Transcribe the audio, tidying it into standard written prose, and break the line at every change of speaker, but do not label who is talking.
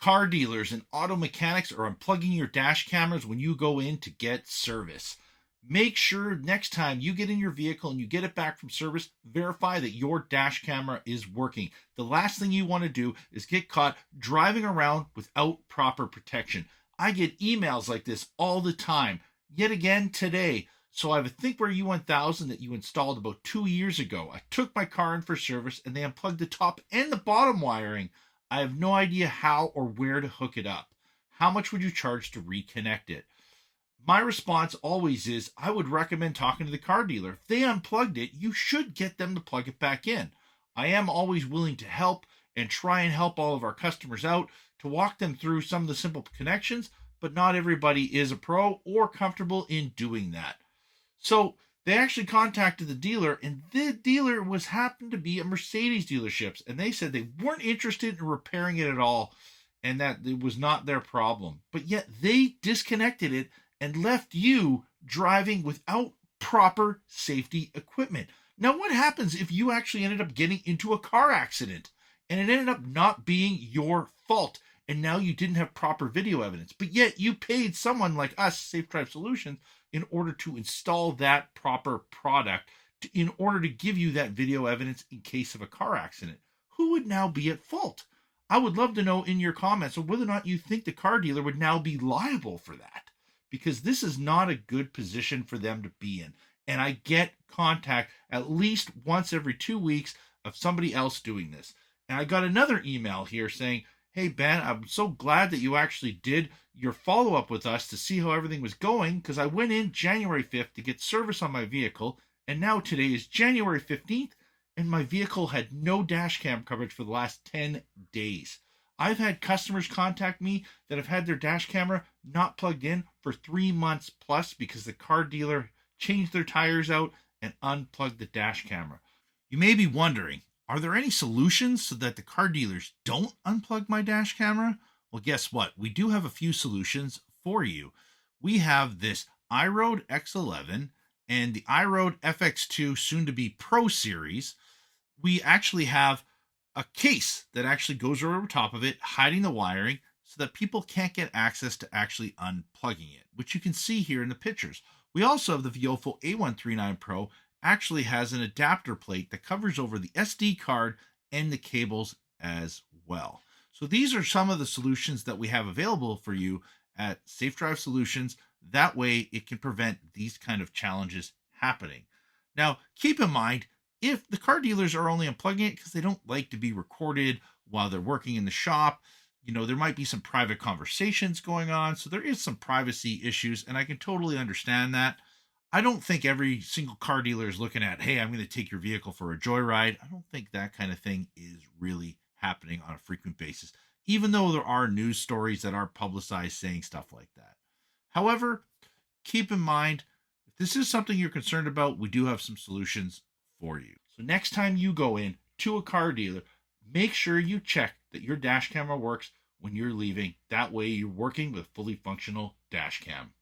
Car dealers and auto mechanics are unplugging your dash cameras when you go in to get service. Make sure next time you get in your vehicle and you get it back from service, verify that your dash camera is working. The last thing you want to do is get caught driving around without proper protection. I get emails like this all the time. Yet again today. So I have a ThinkWare U1000 that you installed about 2 years ago. I took my car in for service and they unplugged the top and the bottom wiring. I have no idea how or where to hook it up. How much would you charge to reconnect it? My response always is I would recommend talking to the car dealer. If they unplugged it, you should get them to plug it back in. I am always willing to help and try and help all of our customers out to walk them through some of the simple connections, but not everybody is a pro or comfortable in doing that. So they actually contacted the dealer, and the dealer happened to be a Mercedes dealership, and they said they weren't interested in repairing it at all and that it was not their problem. But yet they disconnected it and left you driving without proper safety equipment. Now, what happens if you actually ended up getting into a car accident and it ended up not being your fault and now you didn't have proper video evidence, but yet you paid someone like us, Safe Drive Solutions, in order to install that proper product in order to give you that video evidence in case of a car accident? Who would now be at fault? I would love to know in your comments whether or not you think the car dealer would now be liable for that, because this is not a good position for them to be in. And I get contact at least once every 2 weeks of somebody else doing this. And I got another email here saying, hey, Ben, I'm so glad that you actually did your follow-up with us to see how everything was going, because I went in January 5th to get service on my vehicle, and now today is January 15th, and my vehicle had no dash cam coverage for the last 10 days. I've had customers contact me that have had their dash camera not plugged in for 3 months plus because the car dealer changed their tires out and unplugged the dash camera. You may be wondering, are there any solutions so that the car dealers don't unplug my dash camera? Well, guess what? We do have a few solutions for you. We have this iRoad X11 and the iRoad FX2, soon to be Pro Series. We actually have a case that actually goes over top of it, hiding the wiring so that people can't get access to actually unplugging it, which you can see here in the pictures. We also have the Viofo A139 Pro, actually has an adapter plate that covers over the SD card and the cables as well. So these are some of the solutions that we have available for you at Safe Drive Solutions. That way it can prevent these kind of challenges happening. Now, keep in mind, if the car dealers are only unplugging it because they don't like to be recorded while they're working in the shop, there might be some private conversations going on. So there is some privacy issues, and I can totally understand that. I don't think every single car dealer is looking at, hey, I'm going to take your vehicle for a joyride. I don't think that kind of thing is really happening on a frequent basis, even though there are news stories that are publicized saying stuff like that. However, keep in mind, if this is something you're concerned about, we do have some solutions for you. So next time you go in to a car dealer, make sure you check that your dash camera works when you're leaving. That way you're working with a fully functional dash cam.